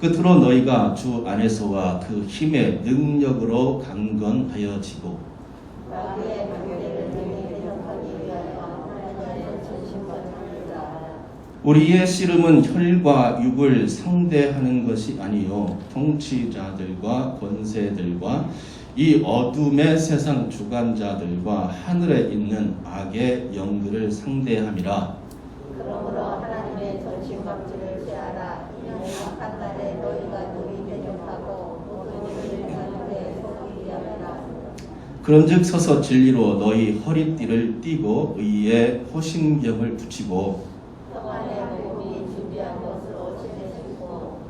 끝으로 너희가 주 안에서와 그 힘의 능력으로 강건하여지고 마귀의 관계를 능히 대적하기 위하여 하나님의 전신받습니다. 우리의 씨름은 혈과 육을 상대하는 것이 아니요 통치자들과 권세들과 이 어둠의 세상 주관자들과 하늘에 있는 악의 영들을 상대함이라. 그러므로 하나님의 전신갑주를 취하라. 이는 악한 날에 너희가 능히 대적하고 모든 일을 가운데 서기 위함이라. 그런즉 서서 진리로 너희 허리띠를 띠고 의의 호신경을 붙이고 평안의 복음이 준비한 것으로 지내시고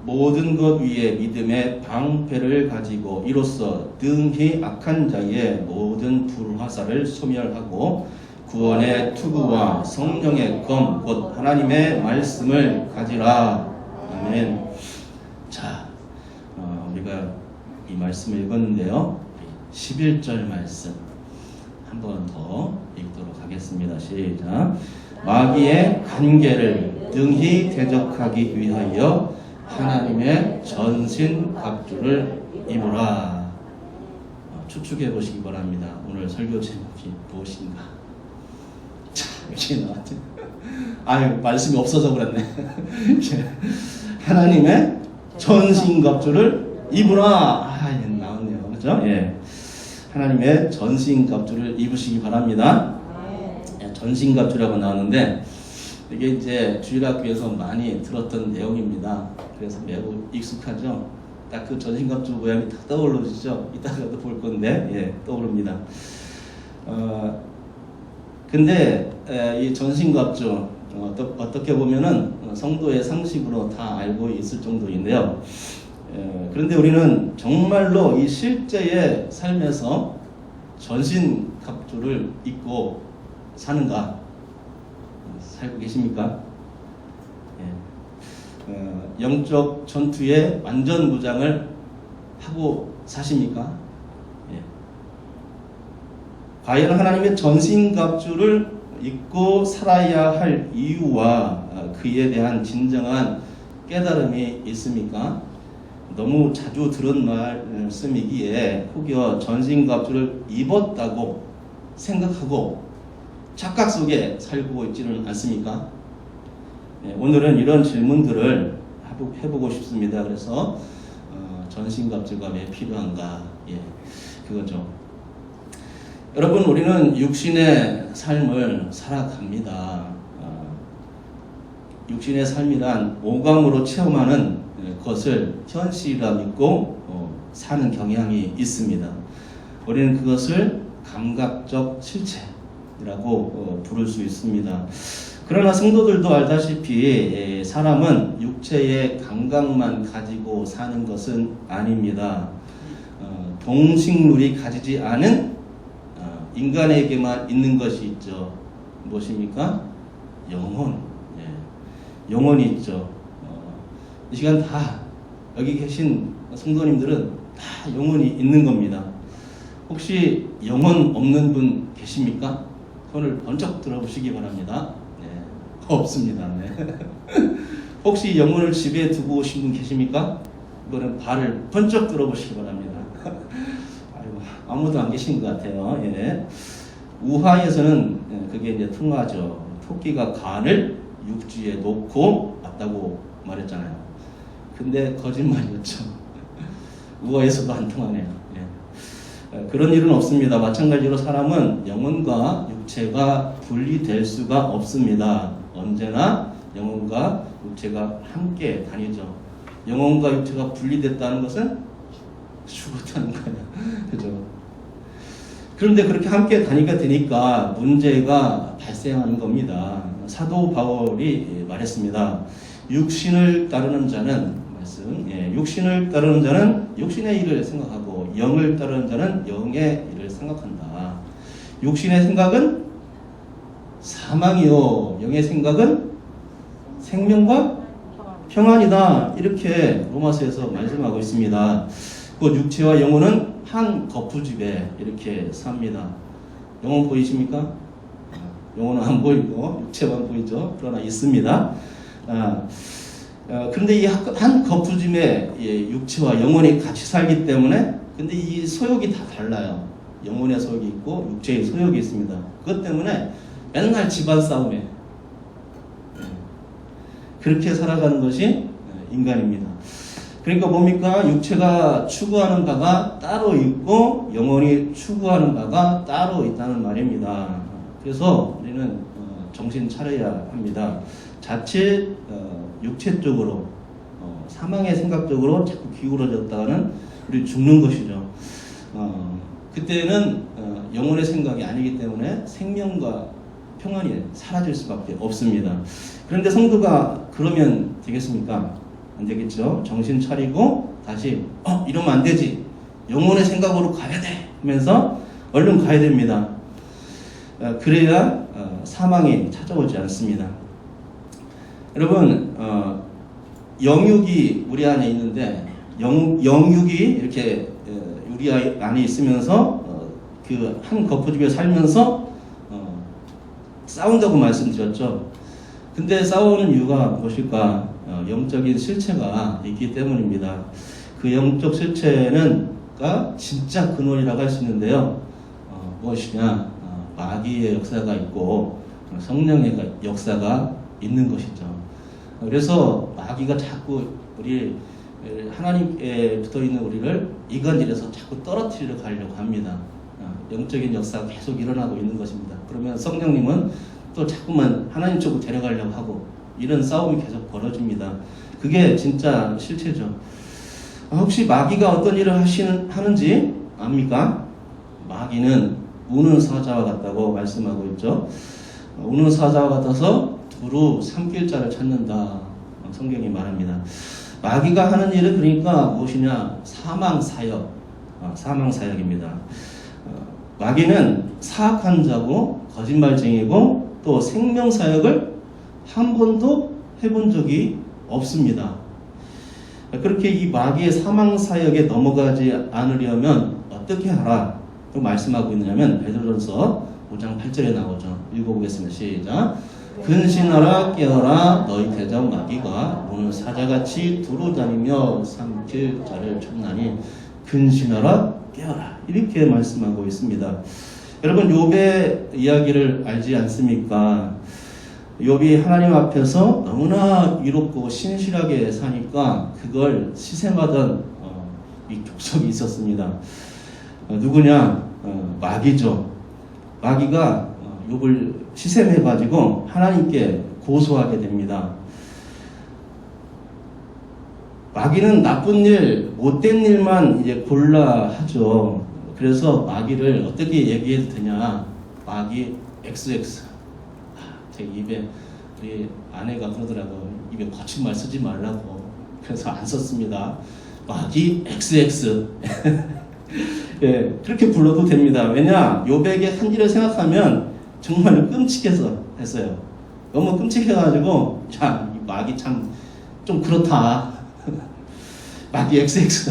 모든 것 위에 믿음의 방패를 가지고 이로써 등히 악한 자의 모든 불화살을 소멸하고 구원의 투구와 성령의 검 곧 하나님의 말씀을 가지라. 아멘. 자, 우리가 이 말씀을 읽었는데요. 11절 말씀 한 번 더 읽도록 하겠습니다. 시작. 마귀의 관계를 능히 대적하기 위하여 하나님의 전신 갑주를 입으라. 추측해 보시기 바랍니다. 오늘 설교 제목이 무엇인가? 자, 여기 나왔죠. 아유, 말씀이 없어서 그랬네. 하나님의 전신 갑주를 입으라. 나왔네요. 그렇죠? 예. 하나님의 전신 갑주를 입으시기 바랍니다. 전신 갑주라고 나왔는데 이게 이제 주일학교에서 많이 들었던 내용입니다. 그래서 매우 익숙하죠. 딱 그 전신갑주 모양이 딱 떠오르시죠. 이따가도 볼 건데, 예, 떠오릅니다. 근데 이 전신갑주 어떻게 보면은 성도의 상식으로 다 알고 있을 정도인데요. 그런데 우리는 정말로 이 실제의 삶에서 전신갑주를 입고 사는가? 살고 계십니까? 예. 영적 전투에 완전 무장을 하고 사십니까? 예. 과연 하나님의 전신갑주를 입고 살아야 할 이유와 그에 대한 진정한 깨달음이 있습니까? 너무 자주 들은 말씀이기에 혹여 전신갑주를 입었다고 생각하고 착각 속에 살고 있지는 않습니까? 네, 오늘은 이런 질문들을 해보고 싶습니다. 그래서 전신갑주가 왜 필요한가? 예, 그거죠. 여러분, 우리는 육신의 삶을 살아갑니다. 육신의 삶이란 오감으로 체험하는 것을 현실이라 믿고 사는 경향이 있습니다. 우리는 그것을 감각적 실체라고 부를 수 있습니다. 그러나 성도들도 알다시피 사람은 육체의 감각만 가지고 사는 것은 아닙니다. 동식물이 가지지 않은 인간에게만 있는 것이 있죠. 무엇입니까? 영혼. 예. 영혼이 있죠. 이 시간 다 여기 계신 성도님들은 다 영혼이 있는 겁니다. 혹시 영혼 없는 분 계십니까? 손을 번쩍 들어보시기 바랍니다. 네, 없습니다. 네. 혹시 영혼을 집에 두고 오신 분 계십니까? 이거는 발을 번쩍 들어보시기 바랍니다. 아이고, 아무도 안 계신 것 같아요. 예. 우화에서는 그게 이제 통하죠. 토끼가 간을 육지에 놓고 왔다고 말했잖아요. 근데 거짓말이었죠. 우화에서도 안 통하네요. 예. 그런 일은 없습니다. 마찬가지로 사람은 영혼과 육체가 분리될 수가 없습니다. 언제나 영혼과 육체가 함께 다니죠. 영혼과 육체가 분리됐다는 것은 죽었다는 거예요. 그죠? 그런데 그렇게 함께 다니게 되니까 문제가 발생하는 겁니다. 사도 바울이 말했습니다. 육신을 따르는 자는 육신을 따르는 자는 육신의 일을 생각하고 영을 따르는 자는 영의 일을 생각한다. 육신의 생각은 사망이요 영의 생각은 생명과 평안이다. 이렇게 로마서에서 말씀하고 있습니다. 그 육체와 영혼은 한 거푸집에 이렇게 삽니다. 영혼 보이십니까? 영혼은 안 보이고 육체만 보이죠. 그러나 있습니다. 그런데 이 한 거푸짐에 육체와 영혼이 같이 살기 때문에 근데 이 소욕이 다 달라요. 영혼의 소욕이 있고 육체의 소욕이 있습니다. 그것 때문에 맨날 집안 싸움에 그렇게 살아가는 것이 인간입니다. 그러니까 뭡니까? 육체가 추구하는 바가 따로 있고 영혼이 추구하는 바가 따로 있다는 말입니다. 그래서 우리는 정신 차려야 합니다. 자칫 육체 쪽으로 사망의 생각 쪽으로 자꾸 기울어졌다가는 우리 죽는 것이죠. 그때는 영혼의 생각이 아니기 때문에 생명과 평안이 사라질 수밖에 없습니다. 그런데 성도가 그러면 되겠습니까? 안 되겠죠. 정신 차리고 다시 이러면 안 되지. 영혼의 생각으로 가야 돼 하면서 얼른 가야 됩니다. 그래야 사망이 찾아오지 않습니다. 여러분 영육이 우리 안에 있는데 영육이 이렇게 우리 안에 있으면서 그 한 거푸집에 살면서 싸운다고 말씀드렸죠. 근데 싸우는 이유가 무엇일까? 영적인 실체가 있기 때문입니다. 그 영적 실체는가 진짜 근원이라고 할 수 있는데요. 무엇이냐? 마귀의 역사가 있고 성령의 역사가 있는 것이죠. 그래서 마귀가 자꾸 우리 하나님께 붙어 있는 우리를 이간질에서 자꾸 떨어뜨리려 가려고 합니다. 영적인 역사가 계속 일어나고 있는 것입니다. 그러면 성령님은 또 자꾸만 하나님 쪽으로 데려가려고 하고 이런 싸움이 계속 벌어집니다. 그게 진짜 실체죠. 혹시 마귀가 어떤 일을 하는지 압니까? 마귀는 우는 사자와 같다고 말씀하고 있죠. 우는 사자와 같아서 두루 삼킬 자를 찾는다. 성경이 말합니다. 마귀가 하는 일은 그러니까 무엇이냐? 사망사역. 사망사역입니다. 마귀는 사악한 자고 거짓말쟁이고 또 생명사역을 한 번도 해본 적이 없습니다. 그렇게 이 마귀의 사망사역에 넘어가지 않으려면 어떻게 하라? 또 말씀하고 있느냐면 베드로전서 5장 8절에 나오죠. 읽어보겠습니다. 시작. 근신하라 깨어라 너희 대적 마귀가 오늘 사자같이 두루다니며 삼킬 자를 쫓나니 근신하라 깨어라 이렇게 말씀하고 있습니다. 여러분 욥의 이야기를 알지 않습니까? 욥이 하나님 앞에서 너무나 이롭고 신실하게 사니까 그걸 시샘하던 이 족속이 있었습니다. 누구냐? 마귀죠. 마귀가 욥을 시샘해가지고 하나님께 고소하게 됩니다. 마귀는 나쁜 일, 못된 일만 이제 골라 하죠. 그래서 마귀를 어떻게 얘기해도 되냐? 마귀 XX. 제 입에 우리 아내가 그러더라고. 입에 거친 말 쓰지 말라고. 그래서 안 썼습니다. 마귀 XX. 예, 그렇게 불러도 됩니다. 왜냐? 욥에게 한 일을 생각하면 정말 끔찍해서 했어요. 너무 끔찍해가지고 자, 이 마귀 참 좀 그렇다. 마귀 XX.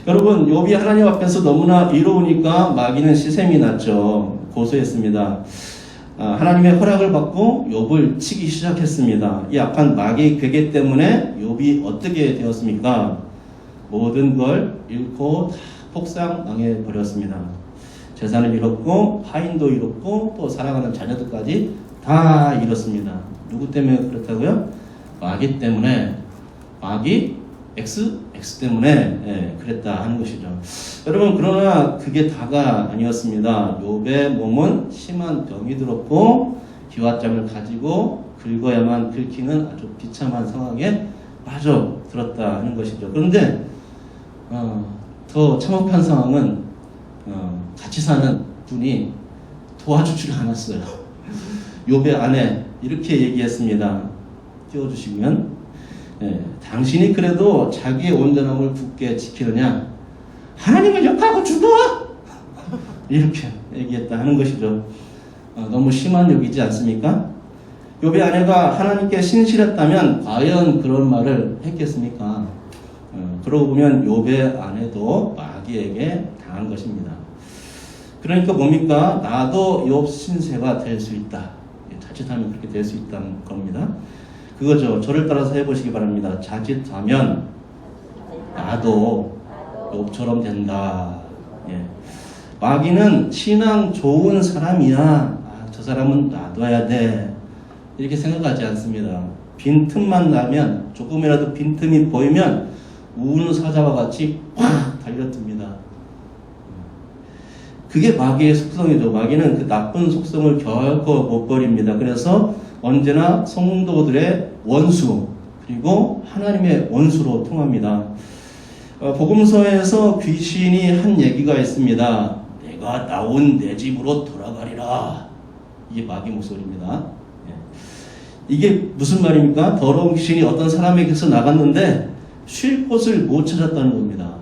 여러분, 욥이 하나님 앞에서 너무나 이로우니까 마귀는 시샘이 났죠. 고소했습니다. 하나님의 허락을 받고 욥을 치기 시작했습니다. 이 악한 마귀 괴계 때문에 욥이 어떻게 되었습니까? 모든 걸 잃고 다 폭삭당해 버렸습니다. 재산을 잃었고 파인도 잃었고 또 사랑하는 자녀들까지 다 잃었습니다. 누구 때문에 그렇다고요? 마귀 때문에. 마귀 X 때문에 그랬다 하는 것이죠. 여러분 그러나 그게 다가 아니었습니다. 욥의 몸은 심한 병이 들었고 기와장을 가지고 긁어야만 긁히는 아주 비참한 상황에 빠져들었다 하는 것이죠. 그런데 더 참혹한 상황은 같이 사는 분이 도와주지를 않았어요. 욥의 아내 이렇게 얘기했습니다. 띄워주시면 당신이 그래도 자기의 온전함을 굳게 지키느냐? 하나님을 욕하고 죽어! 이렇게 얘기했다 하는 것이죠. 너무 심한 욕이지 않습니까? 욥의 아내가 하나님께 신실했다면 과연 그런 말을 했겠습니까? 그러고 보면 욥의 아내도 마귀에게 당한 것입니다. 그러니까 뭡니까? 나도 욥 신세가 될 수 있다. 자칫하면 그렇게 될 수 있다는 겁니다. 그거죠. 저를 따라서 해보시기 바랍니다. 자칫하면 나도 욥처럼 된다. 예. 마귀는 신앙 좋은 사람이야. 아, 저 사람은 놔둬야 돼. 이렇게 생각하지 않습니다. 빈틈만 나면, 조금이라도 빈틈이 보이면 우는 사자와 같이 확 달려듭니다. 그게 마귀의 속성이죠. 마귀는 그 나쁜 속성을 결코 못 버립니다. 그래서 언제나 성도들의 원수, 그리고 하나님의 원수로 통합니다. 복음서에서 귀신이 한 얘기가 있습니다. 내가 나온 내 집으로 돌아가리라. 이게 마귀 목소리입니다. 이게 무슨 말입니까? 더러운 귀신이 어떤 사람에게서 나갔는데 쉴 곳을 못 찾았다는 겁니다.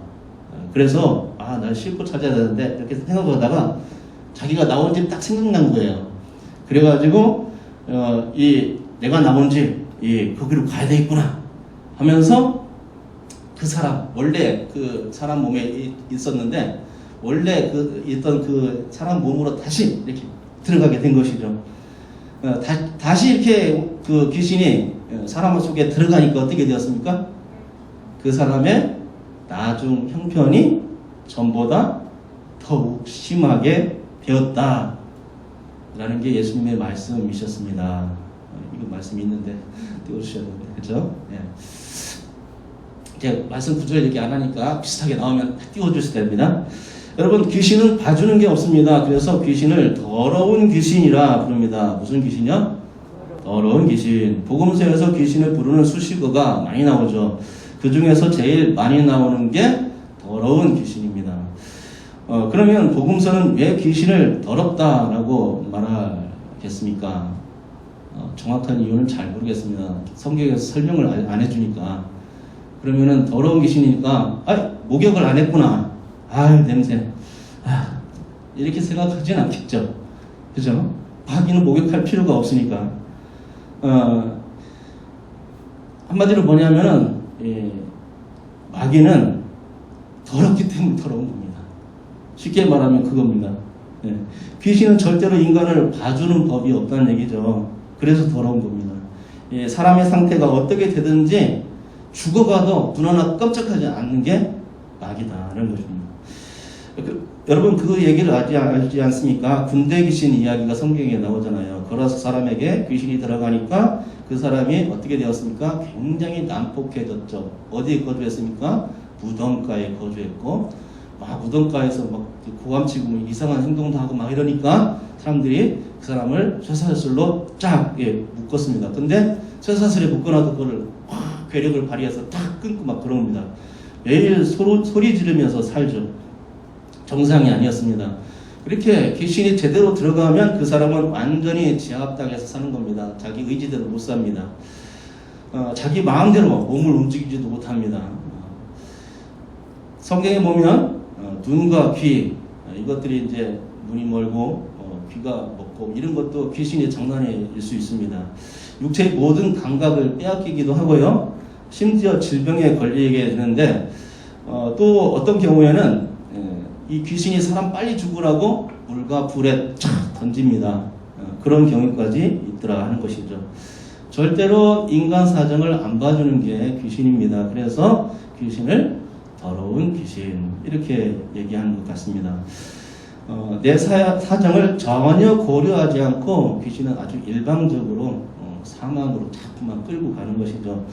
그래서 난 쉴 곳 찾아야 되는데 이렇게 생각하다가 자기가 나온 집 딱 생각난 거예요. 그래가지고 내가 나온 집 거기로 가야 되겠구나 하면서 그 사람, 원래 그 사람 몸에 있었는데 원래 있던 그 사람 몸으로 다시 이렇게 들어가게 된 것이죠. 다시 이렇게 그 귀신이 사람 속에 들어가니까 어떻게 되었습니까? 그 사람의 나중 형편이 전보다 더욱 심하게 되었다 라는 게 예수님의 말씀이셨습니다. 이거 말씀이 있는데 띄워주셨는데, 그죠? 예. 제가 말씀 구조를 이렇게 안 하니까 비슷하게 나오면 띄워주셔야 됩니다. 여러분, 귀신은 봐주는 게 없습니다. 그래서 귀신을 더러운 귀신이라 부릅니다. 무슨 귀신이요? 더러운 귀신. 복음서에서 귀신을 부르는 수식어가 많이 나오죠. 그 중에서 제일 많이 나오는 게 더러운 귀신입니다. 그러면 복음서는 왜 귀신을 더럽다라고 말하겠습니까? 정확한 이유는 잘 모르겠습니다. 성경에서 설명을 안 해주니까. 그러면은 더러운 귀신이니까 목욕을 안 했구나. 냄새. 이렇게 생각하진 않겠죠. 그죠? 마귀는 목욕할 필요가 없으니까. 한마디로 뭐냐면은 마귀는 더럽기 때문에 더러운 겁니다. 쉽게 말하면 그겁니다. 귀신은 절대로 인간을 봐주는 법이 없다는 얘기죠. 그래서 더러운 겁니다. 사람의 상태가 어떻게 되든지 죽어가도 눈 하나 깜짝하지 않는 게 마귀다라는 것입니다. 여러분 그 얘기를 알지 않습니까? 군대 귀신 이야기가 성경에 나오잖아요. 걸어서 사람에게 귀신이 들어가니까 그 사람이 어떻게 되었습니까? 굉장히 난폭해졌죠. 어디에 거주했습니까? 무덤가에 거주했고, 무덤가에서 고함치고 이상한 행동도 하고 이러니까 사람들이 그 사람을 쇠사슬로 쫙 묶었습니다. 근데 쇠사슬에 묶어놔도 그거를 괴력을 발휘해서 탁 끊고 그럽니다. 매일 소리 지르면서 살죠. 정상이 아니었습니다. 그렇게 귀신이 제대로 들어가면 그 사람은 완전히 제압당해서 사는 겁니다. 자기 의지대로 못 삽니다. 자기 마음대로 몸을 움직이지도 못합니다. 성경에 보면 눈과 귀, 이것들이 이제 눈이 멀고 귀가 먹고 이런 것도 귀신의 장난일 수 있습니다. 육체의 모든 감각을 빼앗기기도 하고요. 심지어 질병에 걸리게 되는데 또 어떤 경우에는 이 귀신이 사람 빨리 죽으라고 물과 불에 쫙 던집니다. 그런 경우까지 있더라 하는 것이죠. 절대로 인간 사정을 안 봐주는 게 귀신입니다. 그래서 귀신을 더러운 귀신 이렇게 얘기하는 것 같습니다. 내 사정을 전혀 고려하지 않고 귀신은 아주 일방적으로 사망으로 자꾸만 끌고 가는 것이죠.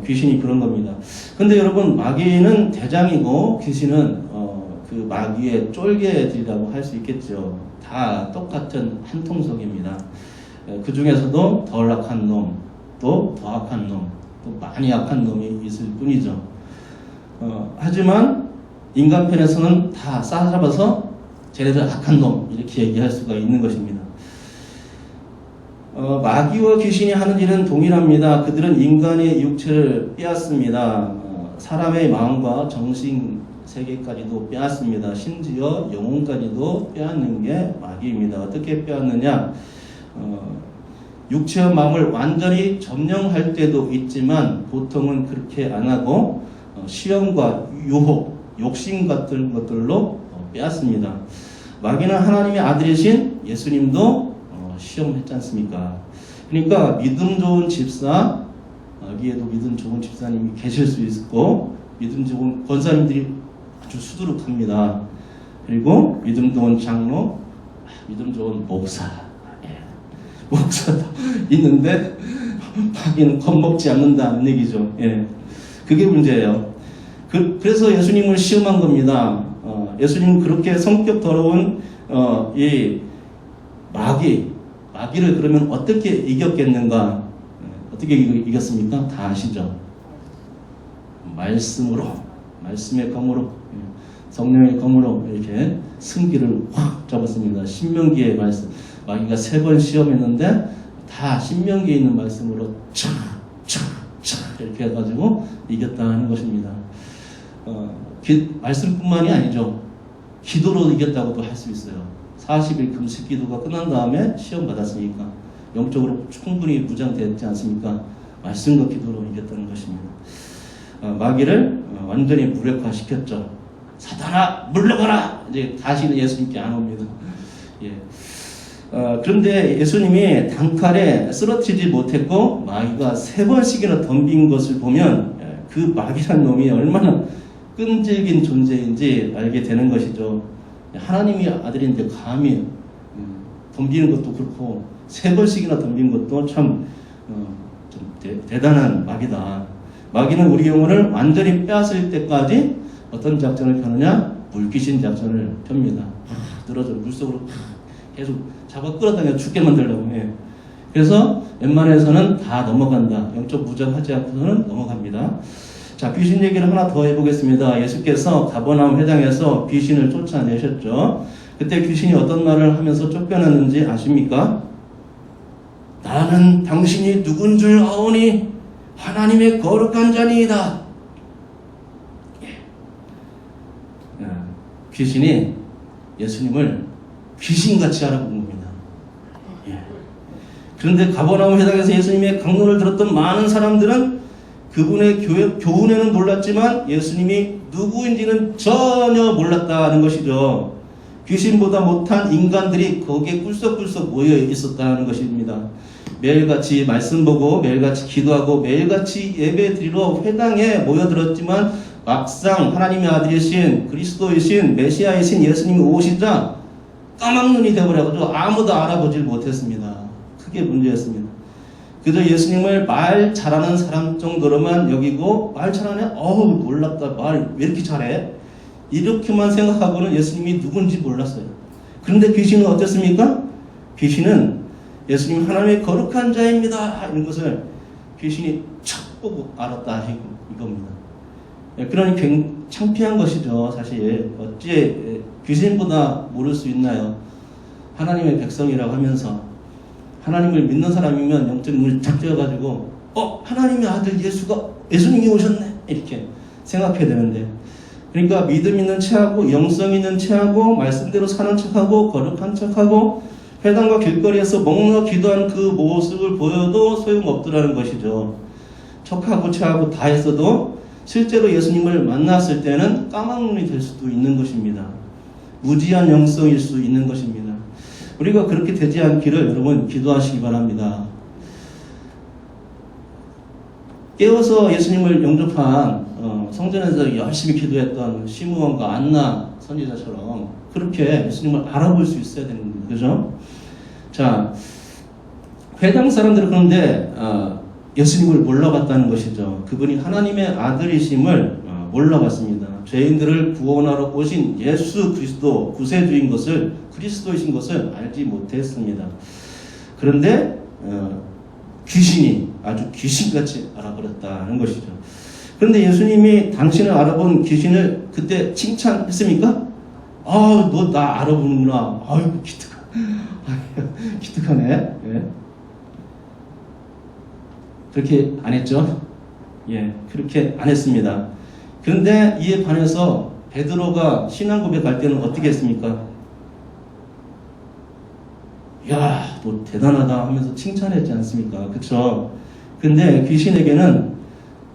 귀신이 그런 겁니다. 근데 여러분, 마귀는 대장이고 귀신은 그 마귀의 쫄개들이라고 할 수 있겠죠. 다 똑같은 한 통속입니다. 그 중에서도 덜 악한 놈, 또 더 악한 놈, 또 많이 악한 놈이 있을 뿐이죠. 하지만 인간 편에서는 다 싸잡아서 쟤네들 악한 놈 이렇게 얘기할 수가 있는 것입니다. 마귀와 귀신이 하는 일은 동일합니다. 그들은 인간의 육체를 빼앗습니다. 사람의 마음과 정신 세계까지도 빼앗습니다. 심지어 영혼까지도 빼앗는 게 마귀입니다. 어떻게 빼앗느냐? 육체와 마음을 완전히 점령할 때도 있지만 보통은 그렇게 안 하고 시험과 유혹, 욕심 같은 것들로 빼앗습니다. 마귀는 하나님의 아들이신 예수님도 시험했지 않습니까? 그러니까 믿음 좋은 집사, 여기에도 믿음 좋은 집사님이 계실 수 있고 믿음 좋은 권사님들이 아주 수두룩합니다. 그리고 믿음 좋은 장로, 믿음 좋은 목사, 목사도 있는데 마귀는 겁먹지 않는다는 얘기죠. 그게 문제예요. 그래서 예수님을 시험한 겁니다. 예수님 그렇게 성격 더러운 이 마귀를 그러면 어떻게 이겼겠는가? 어떻게 이겼습니까? 다 아시죠? 말씀의 검으로, 성령의 검으로 이렇게 승기를 확 잡았습니다. 신명기의 말씀, 마귀가 3번 시험했는데 다 신명기에 있는 말씀으로 착 이렇게 해가지고 이겼다 하는 것입니다. 말씀뿐만이 아니죠. 기도로 이겼다고도 할 수 있어요. 40일 금식 기도가 끝난 다음에 시험 받았으니까 영적으로 충분히 무장됐지 않습니까? 말씀과 기도로 이겼다는 것입니다. 마귀를 완전히 무력화시켰죠. 사탄아 물러가라! 이제 다시는 예수님께 안 옵니다. 그런데 예수님이 단칼에 쓰러뜨리지 못했고 마귀가 3번씩이나 덤빈 것을 보면 그 마귀란 놈이 얼마나 끈질긴 존재인지 알게 되는 것이죠. 하나님이 아들인데 감히 덤비는 것도 그렇고 3번씩이나 덤빈 것도 참 대단한 마귀다. 마귀는 우리 영혼을 완전히 빼앗을 때까지 어떤 작전을 펴느냐? 물귀신 작전을 펴니다. 늘어져 물속으로 계속 잡아 끌어다녀 죽게 만들려고 해. 그래서 웬만해서는 다 넘어간다. 영적 무장하지 않고서는 넘어갑니다. 자, 귀신 얘기를 하나 더 해보겠습니다. 예수께서 가버나움 회당에서 귀신을 쫓아내셨죠. 그때 귀신이 어떤 말을 하면서 쫓겨났는지 아십니까? 나는 당신이 누군 줄 아오니 하나님의 거룩한 자니이다. 귀신이 예수님을 귀신같이 알아본 겁니다. 그런데 가버나움 회당에서 예수님의 강론을 들었던 많은 사람들은 그분의 교훈에는 놀랐지만 예수님이 누구인지는 전혀 몰랐다는 것이죠. 귀신보다 못한 인간들이 거기에 꿀썩꿀썩 모여 있었다는 것입니다. 매일같이 말씀 보고 매일같이 기도하고 매일같이 예배 드리러 회당에 모여들었지만 막상 하나님의 아들이신 그리스도이신 메시아이신 예수님이 오시자 까막눈이 되어버려가지고 아무도 알아보질 못했습니다. 크게 문제였습니다. 그저 예수님을 말 잘하는 사람 정도로만 여기고 말 잘하네? 어우 놀랍다. 말 왜 이렇게 잘해? 이렇게만 생각하고는 예수님이 누군지 몰랐어요. 그런데 귀신은 어땠습니까? 귀신은 예수님 하나님의 거룩한 자입니다. 이런 것을 귀신이 척 보고 알았다 이겁니다. 그러니 창피한 것이죠. 사실 어찌 귀신보다 모를 수 있나요? 하나님의 백성이라고 하면서 하나님을 믿는 사람이면 영적 눈을 탁 떼어가지고 하나님의 아들 예수님이 오셨네 이렇게 생각해야 되는데, 그러니까 믿음 있는 체하고 영성 있는 체하고 말씀대로 사는 척하고 거룩한 척하고 회당과 길거리에서 멍러 기도하는 그 모습을 보여도 소용없더라는 것이죠. 척하고 체하고 다 했어도 실제로 예수님을 만났을 때는 까막눈이 될 수도 있는 것입니다. 무지한 영성일 수 있는 것입니다. 우리가 그렇게 되지 않기를 여러분 기도하시기 바랍니다. 깨워서 예수님을 영접한 성전에서 열심히 기도했던 시므온과 안나 선지자처럼 그렇게 예수님을 알아볼 수 있어야 되는 겁니다. 그죠? 자, 회당 사람들은 그런데 예수님을 몰라봤다는 것이죠. 그분이 하나님의 아들이심을 몰라봤습니다. 죄인들을 구원하러 오신 예수 그리스도 구세주인 것을, 그리스도이신 것을 알지 못했습니다. 그런데 귀신이 아주 귀신같이 알아버렸다는 것이죠. 그런데 예수님이 당신을 알아본 귀신을 그때 칭찬했습니까? 너 나 알아보는구나. 아이고 기특하네. 예. 그렇게 안 했죠? 예, 그렇게 안 했습니다. 그런데 이에 반해서 베드로가 신앙 고백할 때는 어떻게 했습니까? 야, 너 대단하다 하면서 칭찬했지 않습니까? 그쵸? 근데 귀신에게는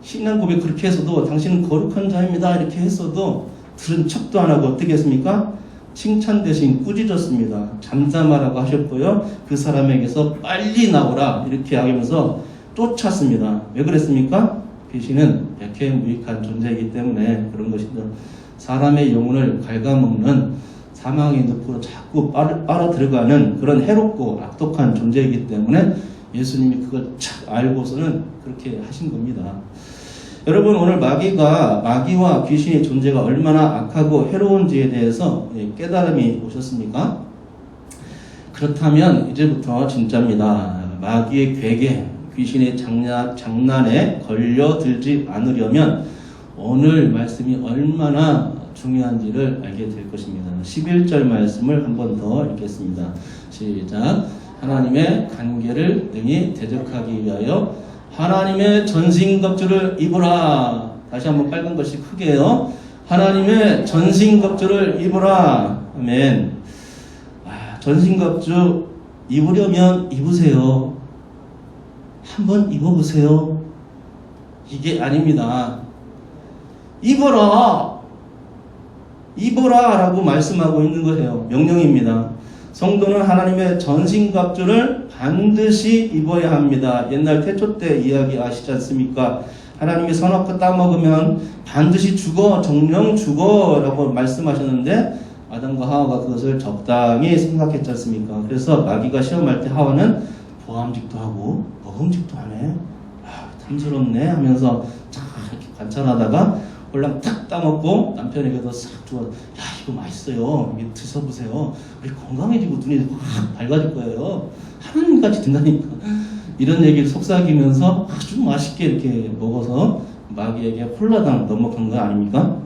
신앙 고백 그렇게 했어도 당신은 거룩한 자입니다 이렇게 했어도 들은 척도 안 하고 어떻게 했습니까? 칭찬 대신 꾸짖었습니다. 잠잠하라고 하셨고요. 그 사람에게서 빨리 나오라 이렇게 하면서 쫓았습니다. 왜 그랬습니까? 귀신은 백해무익한 존재이기 때문에 그런 것이죠. 사람의 영혼을 갉아먹는 사망의 늪으로 자꾸 빨아 들어가는 그런 해롭고 악독한 존재이기 때문에 예수님이 그걸 착 알고서는 그렇게 하신 겁니다. 여러분, 오늘 마귀와 귀신의 존재가 얼마나 악하고 해로운지에 대해서 깨달음이 오셨습니까? 그렇다면 이제부터 진짜입니다. 마귀의 괴계, 귀신의 장난에 걸려들지 않으려면 오늘 말씀이 얼마나 중요한지를 알게 될 것입니다. 11절 말씀을 한 번 더 읽겠습니다. 시작. 하나님의 관계를 능히 대적하기 위하여 하나님의 전신갑주를 입으라. 다시 한번 빨간 글씨 크게요. 하나님의 전신갑주를 입으라. 아멘. 전신갑주 입으려면 입으세요. 한번 입어보세요. 이게 아닙니다. 입어라! 입어라! 라고 말씀하고 있는 거예요. 명령입니다. 성도는 하나님의 전신갑주를 반드시 입어야 합니다. 옛날 태초 때 이야기 아시지 않습니까? 하나님이 선악과 따먹으면 반드시 죽어, 정령 죽어 라고 말씀하셨는데 아담과 하와가 그것을 적당히 생각했지 않습니까? 그래서 마귀가 시험할 때 하와는 보암직도 하고 먹음직도 하네, 탐스럽네 하면서 쫙 이렇게 관찰하다가 홀랑 탁 따먹고 남편에게도 싹 주어, 야 이거 맛있어요, 이거 드셔보세요, 우리 건강해지고 눈이 확 밝아질 거예요, 하나님같이 된다니까, 이런 얘기를 속삭이면서 아주 맛있게 이렇게 먹어서 마귀에게 홀라당 넘어간 거 아닙니까?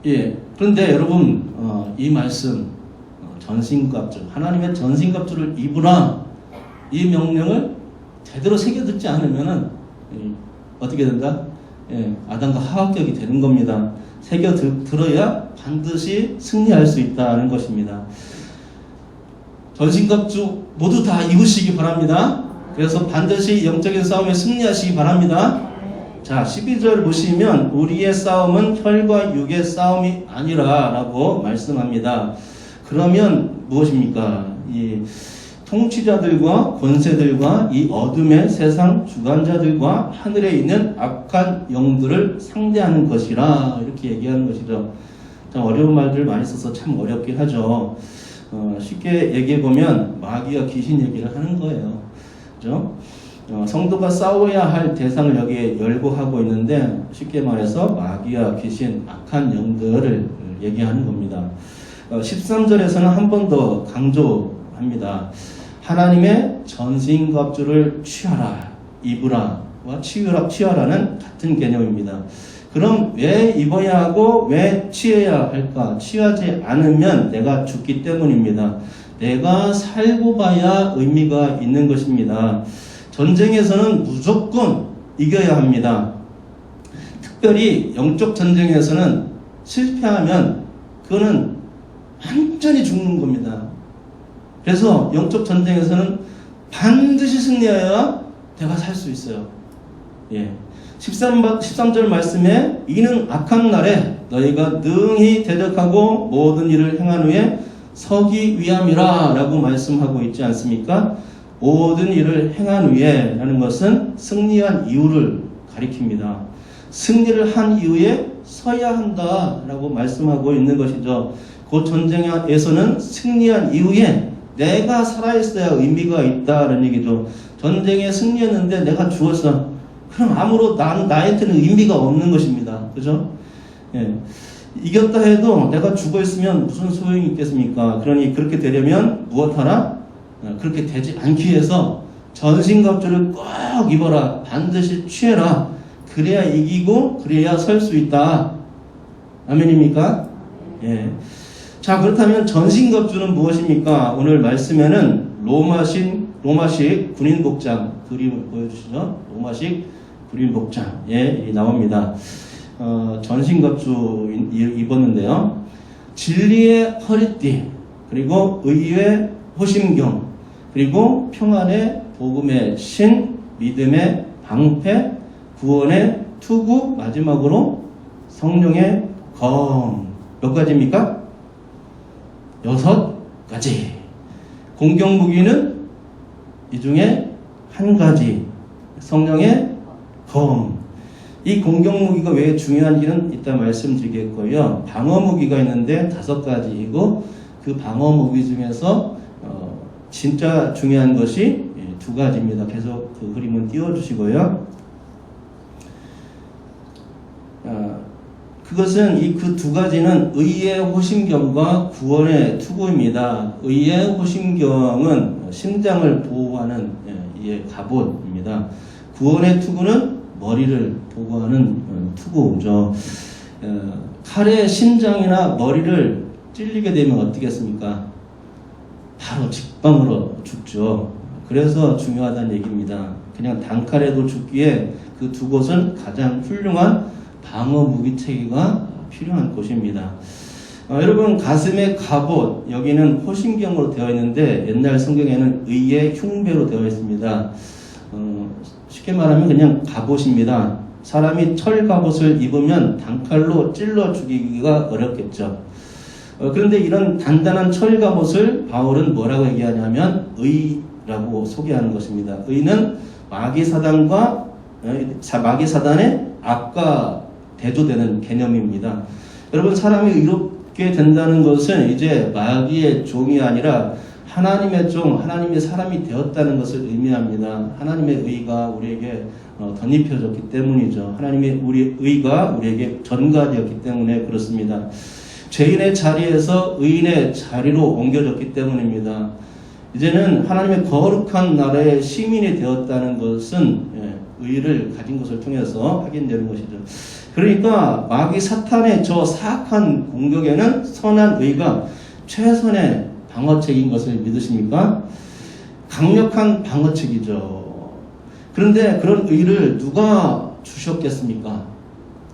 예. 그런데 여러분, 이 말씀, 전신갑주, 하나님의 전신갑주를 입으라, 이 명령을 제대로 새겨 듣지 않으면은 어떻게 된다? 예, 아담과 하와격이 되는 겁니다. 새겨 들어야 반드시 승리할 수 있다는 것입니다. 전신갑주 모두 다 입으시기 바랍니다. 그래서 반드시 영적인 싸움에 승리하시기 바랍니다. 자, 12절 보시면 우리의 싸움은 혈과 육의 싸움이 아니라 라고 말씀합니다. 그러면 무엇입니까? 이 통치자들과 권세들과 이 어둠의 세상 주관자들과 하늘에 있는 악한 영들을 상대하는 것이라, 이렇게 얘기하는 것이죠. 참 어려운 말들 많이 써서 참 어렵긴 하죠. 쉽게 얘기해보면 마귀와 귀신 얘기를 하는 거예요. 그죠? 성도가 싸워야 할 대상을 여기에 열거하고 있는데, 쉽게 말해서 마귀와 귀신, 악한 영들을 얘기하는 겁니다. 13절에서는 한 번 더 강조합니다. 하나님의 전신갑주를 취하라, 입으라와 취하라는 같은 개념입니다. 그럼 왜 입어야 하고 왜 취해야 할까? 취하지 않으면 내가 죽기 때문입니다. 내가 살고 봐야 의미가 있는 것입니다. 전쟁에서는 무조건 이겨야 합니다. 특별히 영적 전쟁에서는 실패하면 그거는 완전히 죽는 겁니다. 그래서 영적 전쟁에서는 반드시 승리하여야 내가 살 수 있어요. 예. 13절 말씀에 이는 악한 날에 너희가 능히 대적하고 모든 일을 행한 후에 서기 위함이라 라고 말씀하고 있지 않습니까? 모든 일을 행한 후에 라는 것은 승리한 이유를 가리킵니다. 승리를 한 이후에 서야 한다 라고 말씀하고 있는 것이죠. 그 전쟁에서는 승리한 이후에 내가 살아있어야 의미가 있다는 얘기죠. 전쟁에 승리했는데 내가 죽었어. 그럼 아무로 나한테는 의미가 없는 것입니다. 그죠? 예. 이겼다 해도 내가 죽어 있으면 무슨 소용이 있겠습니까? 그러니 그렇게 되려면 무엇하라? 그렇게 되지 않기 위해서 전신갑주를 꼭 입어라. 반드시 취해라. 그래야 이기고 그래야 설 수 있다. 아멘입니까? 예. 자, 그렇다면 전신갑주는 무엇입니까? 오늘 말씀에는 로마식 군인복장 그림을 보여주시죠. 로마식 군인복장에 나옵니다. 전신갑주 입었는데요. 진리의 허리띠, 그리고 의의 호심경, 그리고 평안의 복음의 신, 믿음의 방패, 구원의 투구, 마지막으로 성령의 검. 몇 가지입니까? 6가지. 공격 무기는 이 중에 한 가지 성령의 검. 이 공격 무기가 왜 중요한지는 이따 말씀드리겠고요. 방어 무기가 있는데 5가지이고 그 방어 무기 중에서 진짜 중요한 것이 2가지입니다. 계속 그 그림을 띄워주시고요. 그것은 이 그 2가지는 의의 호심경과 구원의 투구입니다. 의의 호심경은 심장을 보호하는 이의 갑옷입니다. 구원의 투구는 머리를 보호하는 투구죠. 칼의 심장이나 머리를 찔리게 되면 어떻겠습니까? 바로 직방으로 죽죠. 그래서 중요하다는 얘기입니다. 그냥 단칼에도 죽기에 그 2곳은 가장 훌륭한 방어 무기 체계가 필요한 곳입니다. 여러분 가슴의 갑옷 여기는 호심경으로 되어 있는데 옛날 성경에는 의의 흉배로 되어 있습니다. 쉽게 말하면 그냥 갑옷입니다. 사람이 철 갑옷을 입으면 단칼로 찔러 죽이기가 어렵겠죠. 그런데 이런 단단한 철 갑옷을 바울은 뭐라고 얘기하냐면 의라고 소개하는 것입니다. 의는 마귀 사단의 악과 대조되는 개념입니다. 여러분 사람이 의롭게 된다는 것은 이제 마귀의 종이 아니라 하나님의 종, 하나님의 사람이 되었다는 것을 의미합니다. 하나님의 의가 우리에게 덧입혀졌기 때문이죠. 하나님의 우리 의가 우리에게 전가되었기 때문에 그렇습니다. 죄인의 자리에서 의인의 자리로 옮겨졌기 때문입니다. 이제는 하나님의 거룩한 나라의 시민이 되었다는 것은 의를 가진 것을 통해서 확인되는 것이죠. 그러니까 마귀 사탄의 저 사악한 공격에는 선한 의가 최선의 방어책인 것을 믿으십니까? 강력한 방어책이죠. 그런데 그런 의를 누가 주셨겠습니까?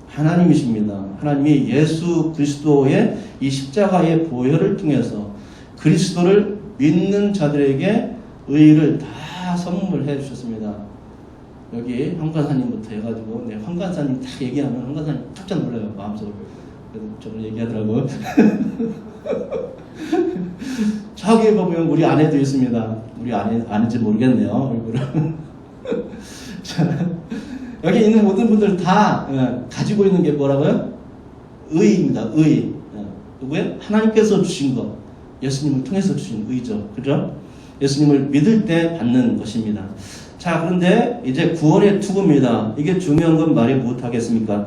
하나님이십니다. 하나님이 예수 그리스도의 이 십자가의 보혈을 통해서 그리스도를 믿는 자들에게 의를 다 선물해 주셨습니다. 여기 황관사님부터 해가지고 황관사님 딱 얘기하면 황관사님 깜짝 놀라요. 마음속으로. 그래서 저를 얘기하더라고요. 저기 보면 우리 아내도 있습니다. 우리 아내인지 모르겠네요. 얼굴을. 자, 여기 있는 모든 분들 다 가지고 있는 게 뭐라고요? 의입니다. 의. 누구예요? 하나님께서 주신 것. 예수님을 통해서 주신 의죠. 그죠? 예수님을 믿을 때 받는 것입니다. 자, 그런데 이제 구원의 투구입니다. 이게 중요한 건 말이 못하겠습니까?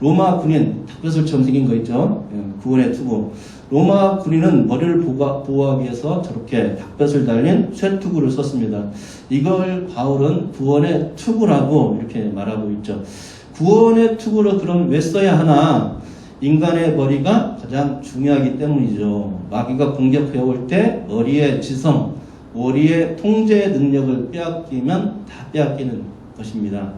로마 군인, 닭뼈슬처럼 생긴 거 있죠? 구원의 투구. 로마 군인은 머리를 보호하기 위해서 저렇게 닭뼈슬 달린 쇠투구를 썼습니다. 이걸 바울은 구원의 투구라고 이렇게 말하고 있죠. 구원의 투구로 그럼 왜 써야 하나? 인간의 머리가 가장 중요하기 때문이죠. 마귀가 공격해 올 때 머리의 지성, 머리의 통제 능력을 빼앗기면 다 빼앗기는 것입니다.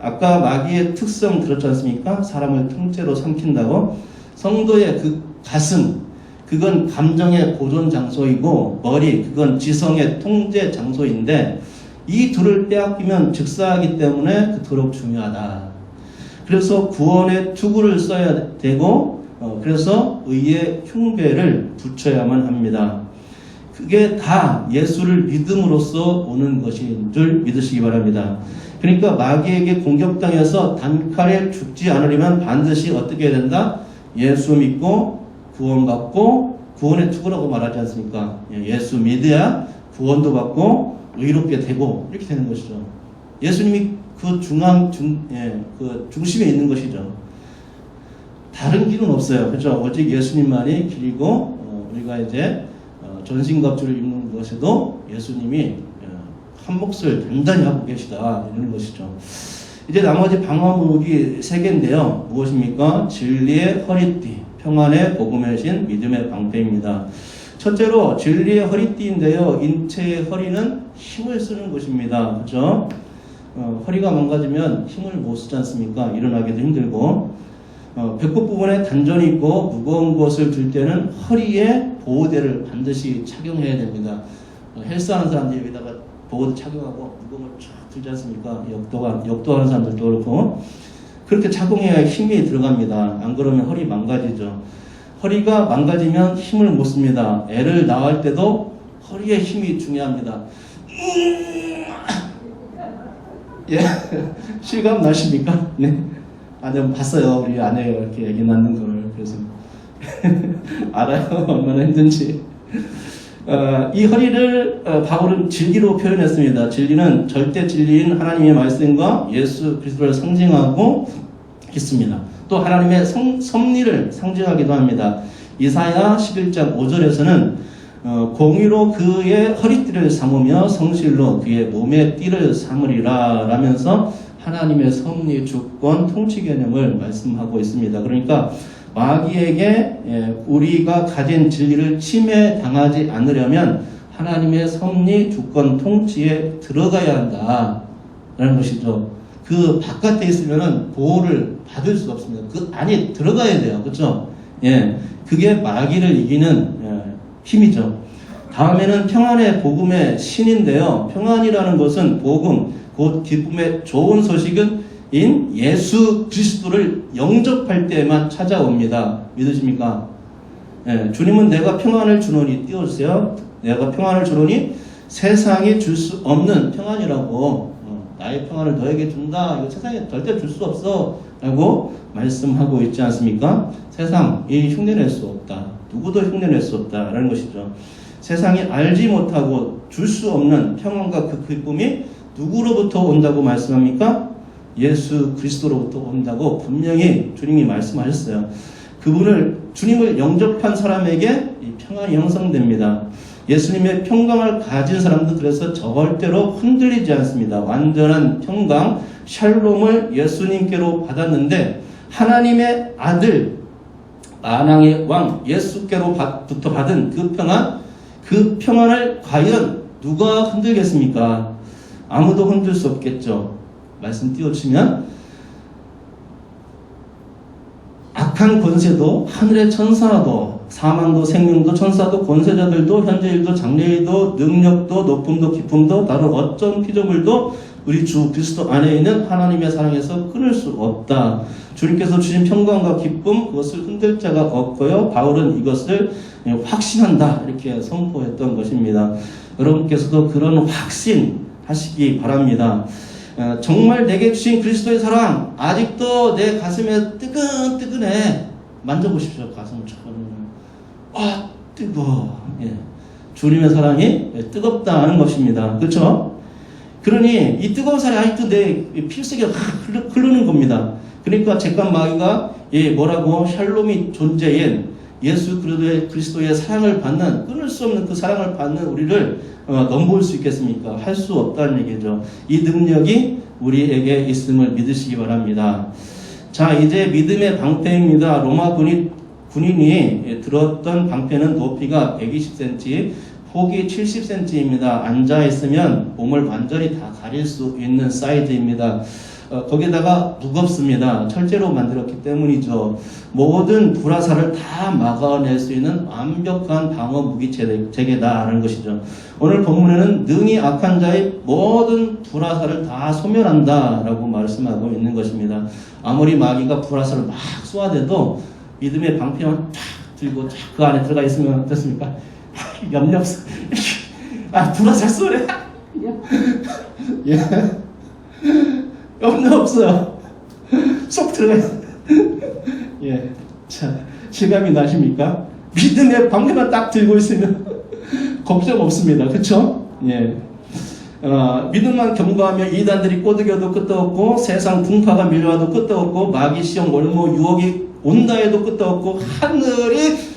아까 마귀의 특성 들었지 않습니까? 사람을 통째로 삼킨다고. 성도의 그 가슴, 그건 감정의 보존 장소이고 머리, 그건 지성의 통제 장소인데 이 둘을 빼앗기면 즉사하기 때문에 그토록 중요하다. 그래서 구원의 투구를 써야 되고 그래서 의의 흉배를 붙여야만 합니다. 그게 다 예수를 믿음으로써 오는 것인 줄 믿으시기 바랍니다. 그러니까 마귀에게 공격당해서 단칼에 죽지 않으려면 반드시 어떻게 해야 된다? 예수 믿고 구원받고 구원의 투구라고 말하지 않습니까? 예수 믿어야 구원도 받고 의롭게 되고 이렇게 되는 것이죠. 예수님이 그 그 중심에 있는 것이죠. 다른 길은 없어요. 그렇죠? 오직 예수님만이 길이고 우리가 이제 전신갑주를 입는 것에도 예수님이 한 몫을 단단히 하고 계시다 이런 것이죠. 이제 나머지 방어 무기 3개인데요. 무엇입니까? 진리의 허리띠, 평안의 복음의 신, 믿음의 방패입니다. 첫째로 진리의 허리띠인데요. 인체의 허리는 힘을 쓰는 것입니다. 그렇죠? 허리가 망가지면 힘을 못 쓰지 않습니까? 일어나기도 힘들고 배꼽 부분에 단전이 있고 무거운 것을 들 때는 허리에 보호대를 반드시 착용해야 됩니다. 헬스하는 사람들이 여기다가 보호대 착용하고 무거운 걸 쫙 들지 않습니까? 역도하는 사람들도 그렇고 그렇게 착용해야 힘이 들어갑니다. 안 그러면 허리 망가지죠. 허리가 망가지면 힘을 못 씁니다. 애를 낳을 때도 허리에 힘이 중요합니다. 예, 실감 나십니까? 네. 아내 봤어요. 우리 아내가 이렇게 얘기 낳는 걸. 그래서 알아요. 얼마나 힘든지. 이 허리를 바울은 진리로 표현했습니다. 진리는 절대 진리인 하나님의 말씀과 예수 그리스도를 상징하고 있습니다. 또 하나님의 섭리를 상징하기도 합니다. 이사야 11장 5절에서는 공의로 그의 허리띠를 삼으며 성실로 그의 몸의 띠를 삼으리라 라면서 하나님의 섭리, 주권, 통치 개념을 말씀하고 있습니다. 그러니까 마귀에게 우리가 가진 진리를 침해당하지 않으려면 하나님의 섭리, 주권, 통치에 들어가야 한다라는 것이죠. 그 바깥에 있으면은 보호를 받을 수가 없습니다. 그 안에 들어가야 돼요. 그렇죠? 예, 그게 마귀를 이기는 힘이죠. 다음에는 평안의 복음의 신인데요. 평안이라는 것은 복음, 곧 기쁨의 좋은 소식은 인 예수 그리스도를 영접할 때만 찾아옵니다. 믿으십니까? 예, 주님은 내가 평안을 주노니 띄워주세요. 내가 평안을 주노니 세상이 줄 수 없는 평안이라고 나의 평안을 너에게 준다. 이거 세상에 절대 줄 수 없어 라고 말씀하고 있지 않습니까? 세상이 흉내낼 수 없다. 누구도 흉내낼 수 없다 라는 것이죠. 세상이 알지 못하고 줄 수 없는 평안과 그 기쁨이 누구로부터 온다고 말씀합니까? 예수 그리스도로부터 온다고 분명히 주님이 말씀하셨어요. 주님을 영접한 사람에게 이 평안이 형성됩니다. 예수님의 평강을 가진 사람도 그래서 절대로 흔들리지 않습니다. 완전한 평강, 샬롬을 예수님께로 받았는데 하나님의 아들, 만왕의 왕 예수께로부터 받은 그 평안을 과연 누가 흔들겠습니까? 아무도 흔들 수 없겠죠. 말씀 띄워주시면 악한 권세도 하늘의 천사도 사망도 생명도 천사도 권세자들도 현재일도 장래일도 능력도 높음도 깊음도 다른 어떤 피조물도 우리 주 그리스도 안에 있는 하나님의 사랑에서 끊을 수 없다. 주님께서 주신 평강과 기쁨 그것을 흔들 자가 없고요. 바울은 이것을 확신한다 이렇게 선포했던 것입니다. 여러분께서도 그런 확신 하시기 바랍니다. 정말 내게 주신 그리스도의 사랑 아직도 내 가슴에 뜨끈뜨끈해. 만져보십시오. 가슴을 뜨거워. 예. 주님의 사랑이 뜨겁다 하는 것입니다. 그렇죠? 그러니 이 뜨거운 사랑이 아직도 내 필색에 흐르는 겁니다. 그러니까 객관 마귀가 뭐라고 샬롬이 존재인 예수 그리스도의 사랑을 받는 끊을 수 없는 그 사랑을 받는 우리를 넘볼 수 있겠습니까? 할 수 없다는 얘기죠. 이 능력이 우리에게 있음을 믿으시기 바랍니다. 자, 이제 믿음의 방패입니다. 로마 군인이 들었던 방패는 높이가 120cm, 폭이 70cm입니다. 앉아있으면 몸을 완전히 다 가릴 수 있는 사이즈입니다. 거기다가 무겁습니다. 철제로 만들었기 때문이죠. 모든 불화살을 다 막아낼 수 있는 완벽한 방어 무기 체계다라는 것이죠. 오늘 본문에는 능히 악한 자의 모든 불화살을 다 소멸한다라고 말씀하고 있는 것입니다. 아무리 마귀가 불화살을 막 쏘아대도 믿음의 방패만 탁 들고 탁 그 안에 들어가 있으면 어떻습니까? 염려 없어. 불화살 쏘래. 예. 염려 없어요. 쏙 들어가 있어요. 예. 자, 실감이 나십니까? 믿음의 방패만 딱 들고 있으면 걱정 없습니다. 그쵸? 예. 믿음만 경고하며 이단들이 꼬드겨도 끝도 없고 세상 풍파가 밀려와도 끝도 없고 마귀 시험 올무 유혹이 온다 해도 끝도 없고 하늘이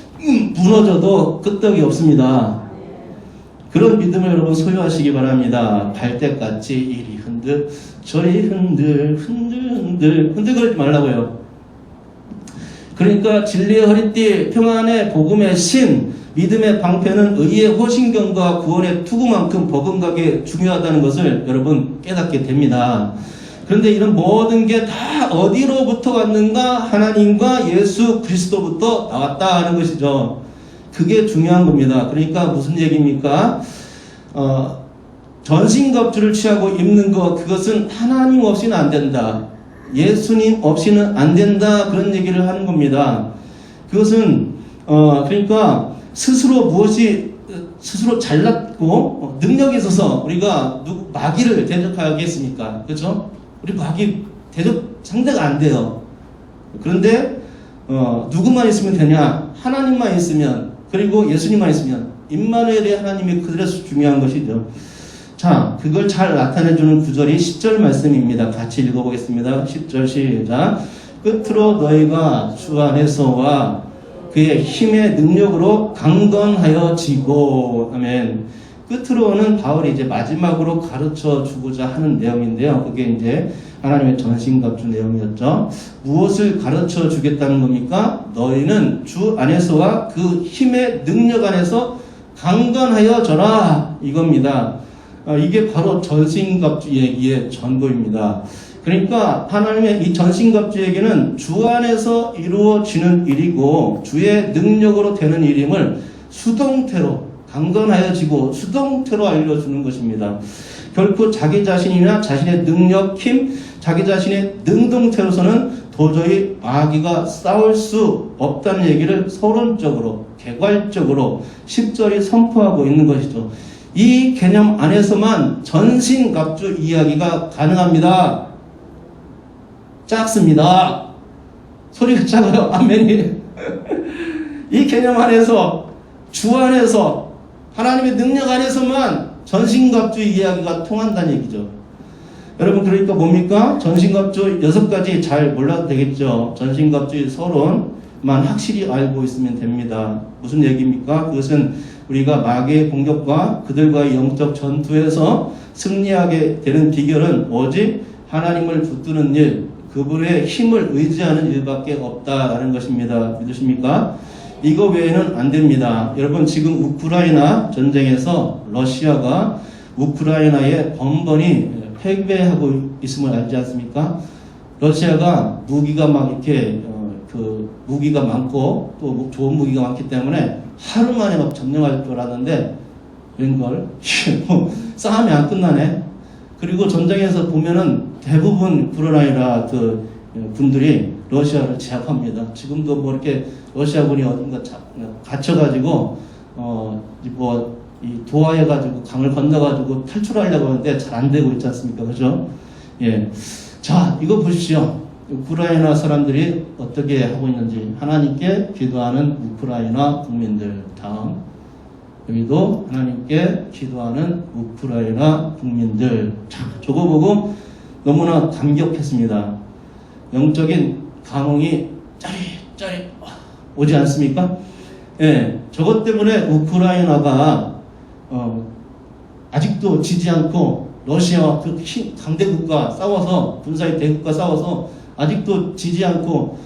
무너져도 끄떡이 없습니다. 그런 믿음을 여러분 소유하시기 바랍니다. 발대같이 이리 흔들 저리 흔들거리지 말라고요. 그러니까 진리의 허리띠, 평안의 복음의 신, 믿음의 방패는 의의 호신경과 구원의 투구만큼 버금가게 중요하다는 것을 여러분 깨닫게 됩니다. 그런데 이런 모든 게 다 어디로부터 왔는가? 하나님과 예수 그리스도부터 나왔다 하는 것이죠. 그게 중요한 겁니다. 그러니까 무슨 얘기입니까? 전신갑주를 취하고 입는 것, 그것은 하나님 없이는 안 된다. 예수님 없이는 안 된다. 그런 얘기를 하는 겁니다. 그것은 그러니까 스스로 무엇이 스스로 잘났고 능력이 있어서 우리가 마귀를 대적하겠습니까? 그렇죠? 우리 마귀 대적 상대가 안 돼요. 그런데 누구만 있으면 되냐? 하나님만 있으면, 그리고 예수님만 있으면, 임마누엘의 하나님이 그래서 중요한 것이죠. 자, 그걸 잘 나타내주는 구절이 10절 말씀입니다. 같이 읽어보겠습니다. 10절 시작. 끝으로 너희가 주 안에서와 그의 힘의 능력으로 강건하여지고. 아멘. 끝으로는 바울이 이제 마지막으로 가르쳐 주고자 하는 내용인데요. 그게 이제 하나님의 전신갑주 내용이었죠. 무엇을 가르쳐 주겠다는 겁니까? 너희는 주 안에서와 그 힘의 능력 안에서 강건하여져라, 이겁니다. 이게 바로 전신갑주 얘기의 전부입니다. 그러니까 하나님의 이 전신갑주 얘기는 주 안에서 이루어지는 일이고 주의 능력으로 되는 일임을 수동태로, 강건하여지고 수동태로 알려주는 것입니다. 결코 자기 자신이나 자신의 능력, 힘, 자기 자신의 능동태로서는 도저히 마귀가 싸울 수 없다는 얘기를 서론적으로, 개괄적으로 10절이 선포하고 있는 것이죠. 이 개념 안에서만 전신갑주 이야기가 가능합니다. 작습니다. 소리가 작아요. 아멘이. 이 개념 안에서, 주 안에서, 하나님의 능력 안에서만 전신갑주 이야기가 통한다는 얘기죠. 여러분, 그러니까 뭡니까? 전신갑주 6가지 잘 몰라도 되겠죠. 전신갑주의 서론만 확실히 알고 있으면 됩니다. 무슨 얘기입니까? 그것은 우리가 마귀의 공격과 그들과의 영적 전투에서 승리하게 되는 비결은 오직 하나님을 붙드는 일, 그분의 힘을 의지하는 일밖에 없다라는 것입니다. 믿으십니까? 이거 외에는 안 됩니다. 여러분, 지금 우크라이나 전쟁에서 러시아가 우크라이나에 번번이 패배하고 있음을 알지 않습니까? 러시아가 무기가 막 이렇게 무기가 많고 또 좋은 무기가 많기 때문에 하루 만에 막 점령할 줄 알았는데 웬걸 싸움이 안 끝나네. 그리고 전쟁에서 보면은 대부분 우크라이나 그 군들이 러시아를 제압합니다. 지금도 뭐 이렇게 러시아군이 어딘가 갇혀가지고 이 도하해가지고 강을 건너가지고 탈출하려고 하는데 잘 안 되고 있지 않습니까? 그죠? 예. 자, 이거 보십시오. 우크라이나 사람들이 어떻게 하고 있는지. 하나님께 기도하는 우크라이나 국민들. 다음. 여기도 하나님께 기도하는 우크라이나 국민들. 자, 저거 보고 너무나 감격했습니다. 영적인 감흥이 짜릿짜릿 오지 않습니까? 예. 저것 때문에 우크라이나가 아직도 지지 않고 러시아와 그 강대국과 싸워서, 군사의 대국과 싸워서 아직도 지지 않고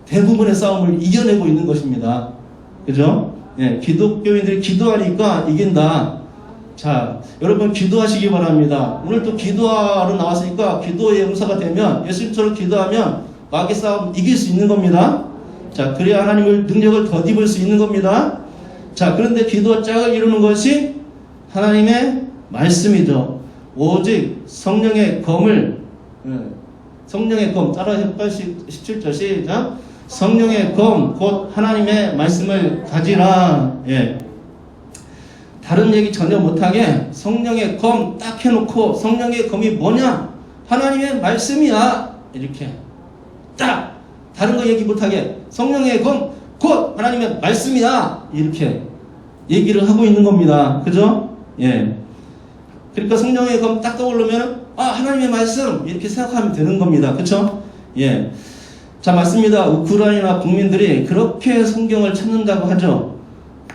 대부분의 싸움을 이겨내고 있는 것입니다. 그죠? 예, 기독교인들이 기도하니까 이긴다. 자, 여러분 기도하시기 바랍니다. 오늘 또 기도하러 나왔으니까 기도의 용사가 되면, 예수님처럼 기도하면 마귀 싸움 이길 수 있는 겁니다. 자, 그래야 하나님을 능력을 덧입을 수 있는 겁니다. 자, 그런데 기도와 짝을 이루는 것이 하나님의 말씀이죠. 오직 성령의 검을, 성령의 검, 따라 해볼까요? 17절 시작. 성령의 검, 곧 하나님의 말씀을 가지라. 예. 다른 얘기 전혀 못하게 성령의 검 딱 해놓고, 성령의 검이 뭐냐? 하나님의 말씀이야. 이렇게 딱 다른 거 얘기 못하게 성령의 검 곧 하나님의 말씀이야. 이렇게 얘기를 하고 있는 겁니다. 그죠? 예. 그러니까 성령의 검 딱 떠오르면 하나님의 말씀 이렇게 생각하면 되는 겁니다. 그쵸? 예. 자, 맞습니다. 우크라이나 국민들이 그렇게 성경을 찾는다고 하죠.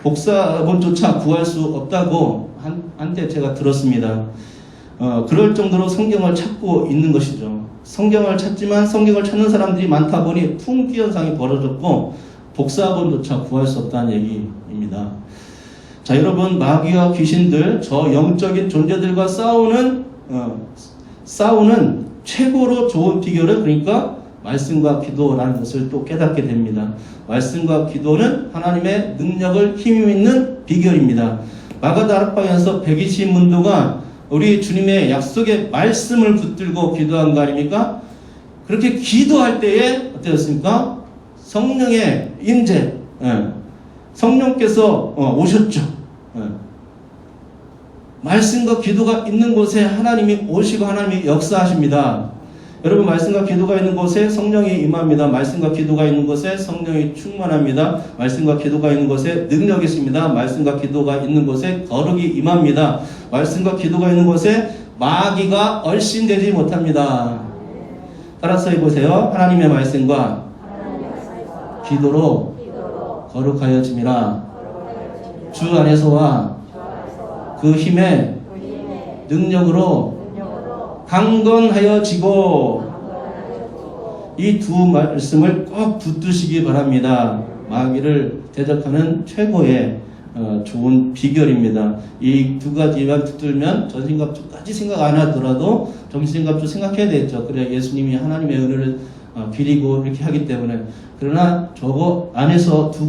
복사본조차 구할 수 없다고 한때 제가 들었습니다. 그럴 정도로 성경을 찾고 있는 것이죠. 성경을 찾지만 성경을 찾는 사람들이 많다 보니 품귀 현상이 벌어졌고 복사본조차 구할 수 없다는 얘기입니다. 자, 여러분, 마귀와 귀신들, 저 영적인 존재들과 싸우는 최고로 좋은 비결은, 그러니까 말씀과 기도라는 것을 또 깨닫게 됩니다. 말씀과 기도는 하나님의 능력을 힘입는 비결입니다. 마가다락방에서 120문도가 우리 주님의 약속의 말씀을 붙들고 기도한 거 아닙니까? 그렇게 기도할 때에 어땠습니까? 성령의 임재, 성령께서 오셨죠. 말씀과 기도가 있는 곳에 하나님이 오시고 하나님이 역사하십니다. 여러분, 말씀과 기도가 있는 곳에 성령이 임합니다. 말씀과 기도가 있는 곳에 성령이 충만합니다. 말씀과 기도가 있는 곳에 능력이 있습니다. 말씀과 기도가 있는 곳에 거룩이 임합니다. 말씀과 기도가 있는 곳에 마귀가 얼씬되지 못합니다. 따라서 해보세요. 하나님의 말씀과 기도로 거룩하여짐이라. 주 안에서와 그 힘의 능력으로 강건하여지고. 이 두 말씀을 꼭 붙드시기 바랍니다. 마귀를 대적하는 최고의 좋은 비결입니다. 이 두 가지만 붙들면 전신갑주까지 생각 안 하더라도 정신갑주 생각해야 되겠죠. 그래야 예수님이 하나님의 은혜를 비리고 이렇게 하기 때문에. 그러나 저거 안에서 두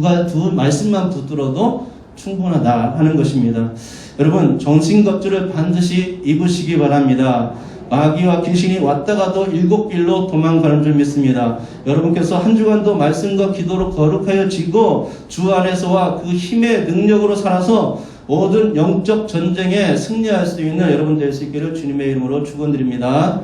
말씀만 붙들어도 충분하다 하는 것입니다. 여러분, 정신갑주를 반드시 입으시기 바랍니다. 마귀와 귀신이 왔다가도 일곱 길로 도망가는 줄 믿습니다. 여러분께서 한 주간도 말씀과 기도로 거룩하여지고 주 안에서와 그 힘의 능력으로 살아서 모든 영적 전쟁에 승리할 수 있는 여러분 될 수 있기를 주님의 이름으로 축원드립니다.